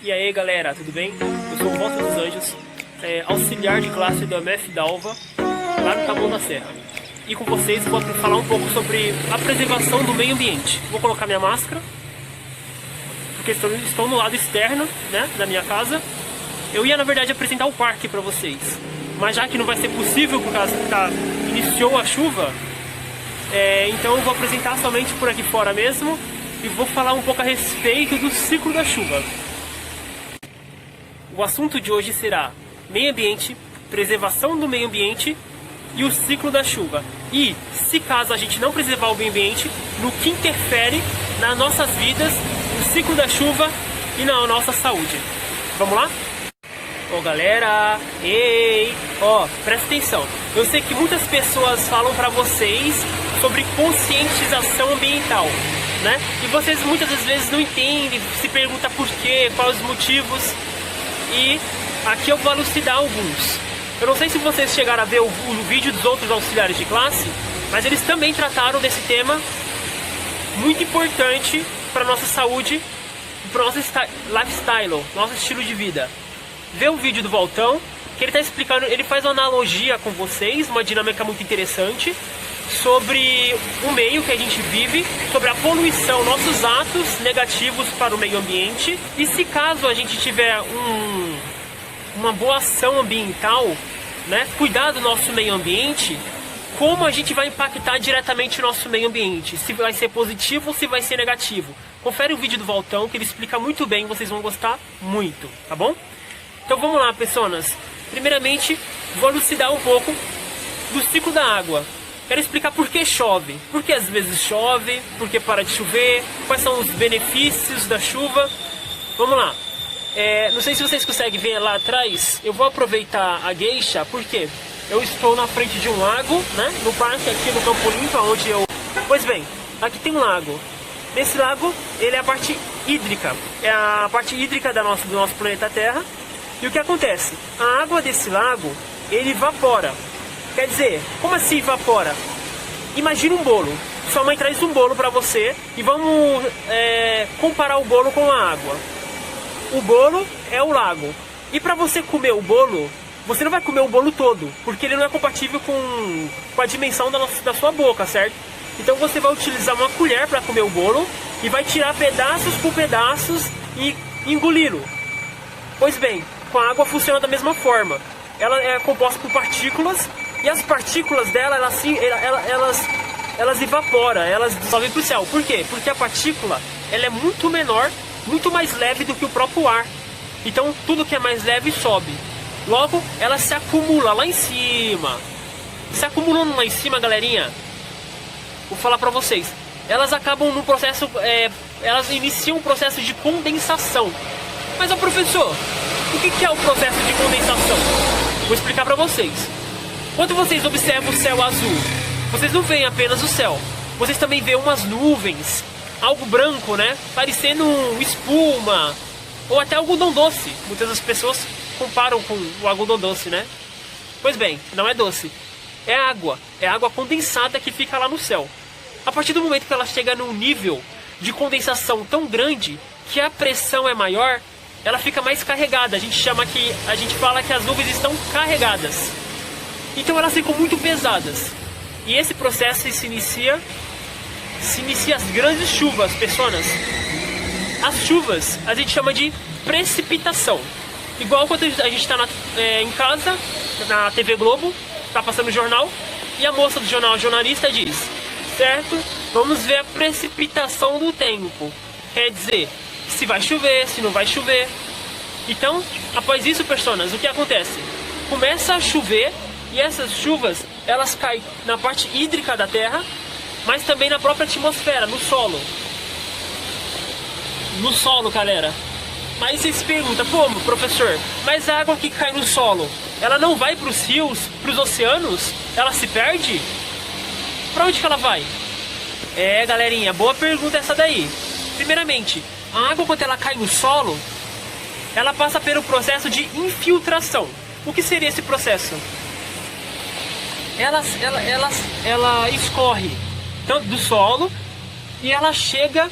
E aí galera, tudo bem? Eu sou o Voto dos Anjos, auxiliar de classe do MF Dalva, lá no Taboão da Serra. E com vocês eu vou falar um pouco sobre a preservação do meio ambiente. Vou colocar minha máscara, porque estou no lado externo, né, da minha casa. Eu ia na verdade apresentar o parque para vocês, mas já que não vai ser possível por causa que iniciou a chuva, então eu vou apresentar somente por aqui fora mesmo. E vou falar um pouco a respeito do ciclo da chuva. O assunto de hoje será meio ambiente, preservação do meio ambiente e o ciclo da chuva. E, se caso a gente não preservar o meio ambiente, no que interfere nas nossas vidas, no ciclo da chuva e na nossa saúde. Vamos lá? Ó galera, ei, presta atenção. Eu sei que muitas pessoas falam pra vocês sobre conscientização ambiental, né? E vocês muitas das vezes não entendem, se perguntam por quê, quais os motivos. E aqui eu vou elucidar alguns. Eu não sei se vocês chegaram a ver o vídeo dos outros auxiliares de classe, mas eles também trataram desse tema muito importante para nossa saúde, para nosso lifestyle, nosso estilo de vida. Vê o vídeo do Voltão, que ele está explicando, ele faz uma analogia com vocês, uma dinâmica muito interessante, sobre o meio que a gente vive, sobre a poluição, nossos atos negativos para o meio ambiente. E se caso a gente tiver uma boa ação ambiental, né, cuidar do nosso meio ambiente, como a gente vai impactar diretamente o nosso meio ambiente, se vai ser positivo ou se vai ser negativo. Confere o vídeo do Voltão, que ele explica muito bem, vocês vão gostar muito, tá bom? Então vamos lá, pessoas. Primeiramente, vou elucidar um pouco do ciclo da água. Quero explicar por que chove, por que às vezes chove, por que para de chover, quais são os benefícios da chuva. Vamos lá. Não sei se vocês conseguem ver lá atrás, eu vou aproveitar a geisha, porque eu estou na frente de um lago, né, no parque aqui no Campo Limpo, onde eu... Pois bem, aqui tem um lago. Nesse lago, ele é a parte hídrica, é a parte hídrica do nosso planeta Terra. E o que acontece? A água desse lago, ele evapora. Quer dizer, como assim evapora? Imagina um bolo. Sua mãe traz um bolo para você e vamos comparar o bolo com a água. O bolo é o lago. E para você comer o bolo, você não vai comer o bolo todo, porque ele não é compatível com a dimensão da sua boca, certo? Então você vai utilizar uma colher para comer o bolo e vai tirar pedaços por pedaços e engoli-lo. Pois bem, com a água funciona da mesma forma. Ela é composta por partículas e as partículas dela, elas evaporam, elas dissolvem para o céu. Por quê? Porque a partícula ela é muito menor, muito mais leve do que o próprio ar. Então tudo que é mais leve sobe. Logo, ela se acumula lá em cima. Se acumulando lá em cima, galerinha, vou falar para vocês. Elas acabam no processo, elas iniciam um processo de condensação. Mas, professor, o que é o processo de condensação? Vou explicar para vocês. Quando vocês observam o céu azul, vocês não veem apenas o céu. Vocês também veem umas nuvens, algo branco, né? Parecendo espuma, ou até algodão doce. Muitas das pessoas comparam com o algodão doce, né? Pois bem, não é doce. É água condensada que fica lá no céu. A partir do momento que ela chega num nível de condensação tão grande que a pressão é maior, ela fica mais carregada. A gente fala que as nuvens estão carregadas. Então elas ficam muito pesadas. E esse processo se inicia as grandes chuvas, pessoas. As chuvas a gente chama de precipitação. Igual quando a gente está em casa, na TV Globo, está passando o jornal, e a moça do jornal, a jornalista, diz: certo, vamos ver a precipitação do tempo. Quer dizer, se vai chover, se não vai chover. Então, após isso, pessoas, o que acontece? Começa a chover e essas chuvas, elas caem na parte hídrica da Terra, mas também na própria atmosfera, no solo. No solo, galera. Mas você se pergunta, pô, professor, mas a água que cai no solo, ela não vai para os rios, para os oceanos? Ela se perde? Para onde que ela vai? Galerinha, boa pergunta essa daí. Primeiramente, a água, quando ela cai no solo, ela passa pelo processo de infiltração. O que seria esse processo? Ela escorre tanto do solo e ela chega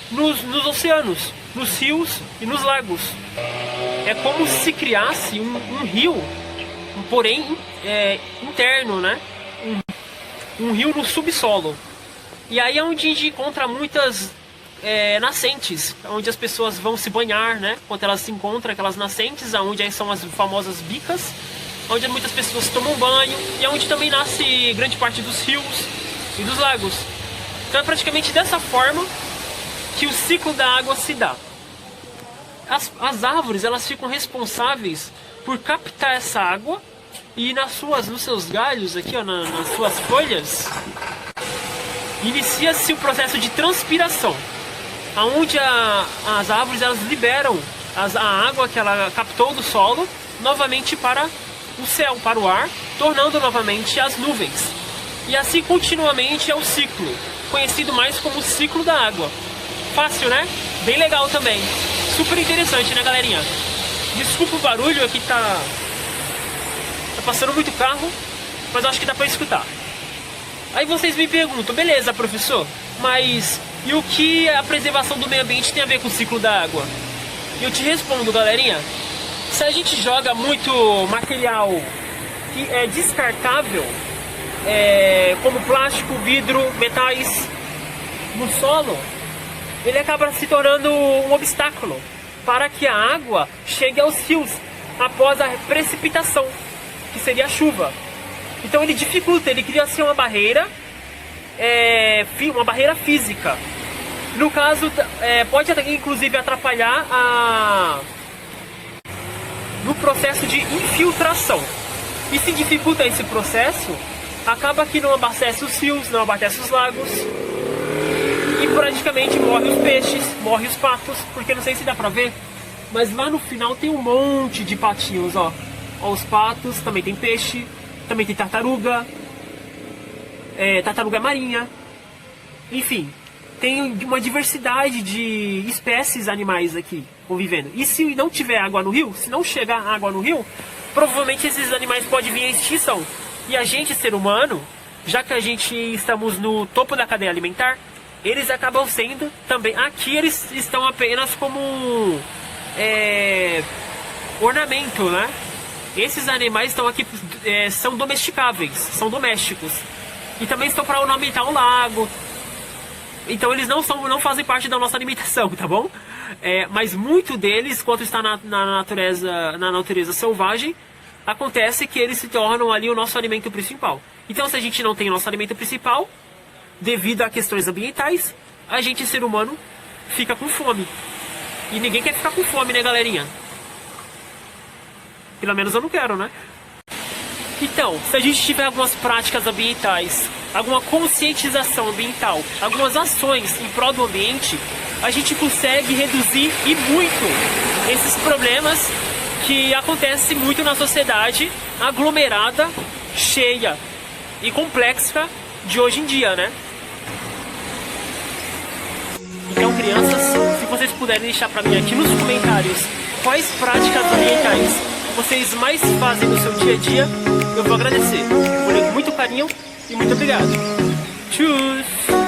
nos oceanos. nos rios e nos lagos. É como se criasse um rio, porém interno, né? Um rio no subsolo. E aí é onde a gente encontra muitas nascentes, onde as pessoas vão se banhar, né? Quando elas se encontram, aquelas nascentes, onde são as famosas bicas, onde muitas pessoas tomam banho, e é onde também nasce grande parte dos rios e dos lagos. Então é praticamente dessa forma que o ciclo da água se dá. As árvores, elas ficam responsáveis por captar essa água, e nos seus galhos aqui, ó, nas suas folhas, inicia-se o processo de transpiração, onde as árvores, elas liberam a água que ela captou do solo novamente para o céu, para o ar, tornando novamente as nuvens. E assim continuamente é o ciclo, conhecido mais como o ciclo da água. Fácil, né? Bem legal também. Super interessante, né, galerinha? Desculpa o barulho, aqui tá passando muito carro, mas eu acho que dá pra escutar. Aí vocês me perguntam, beleza, professor, mas e o que a preservação do meio ambiente tem a ver com o ciclo da água? E eu te respondo, galerinha, se a gente joga muito material que é descartável, como plástico, vidro, metais, no solo, ele acaba se tornando um obstáculo para que a água chegue aos rios após a precipitação, que seria a chuva. Então ele dificulta, ele cria assim uma barreira física. No caso, pode inclusive atrapalhar no processo de infiltração. E se dificulta esse processo, acaba que não abastece os rios, não abastece os lagos, e praticamente morre os peixes, morre os patos, porque não sei se dá pra ver, mas lá no final tem um monte de patinhos, ó. Ó, os patos, também tem peixe, também tem tartaruga, tartaruga marinha, enfim, tem uma diversidade de espécies animais aqui convivendo. E se não tiver água no rio, se não chegar água no rio, provavelmente esses animais podem vir à extinção. E a gente, ser humano, já que a gente estamos no topo da cadeia alimentar, eles acabam sendo também, aqui eles estão apenas como ornamento, né? Esses animais estão aqui, são domesticáveis, são domésticos. E também estão para ornamentar um lago. Então eles não fazem parte da nossa alimentação, tá bom? Mas muito deles, quando está na natureza selvagem, acontece que eles se tornam ali o nosso alimento principal. Então se a gente não tem o nosso alimento principal, devido a questões ambientais, a gente, ser humano, fica com fome. E ninguém quer ficar com fome, né, galerinha? Pelo menos eu não quero, né? Então, se a gente tiver algumas práticas ambientais, alguma conscientização ambiental, algumas ações em prol do ambiente, a gente consegue reduzir e muito esses problemas que acontecem muito na sociedade aglomerada, cheia e complexa de hoje em dia, né? Então, crianças, se vocês puderem deixar pra mim aqui nos comentários quais práticas ambientais vocês mais fazem no seu dia a dia, eu vou agradecer. Com muito carinho e muito obrigado. Tchau!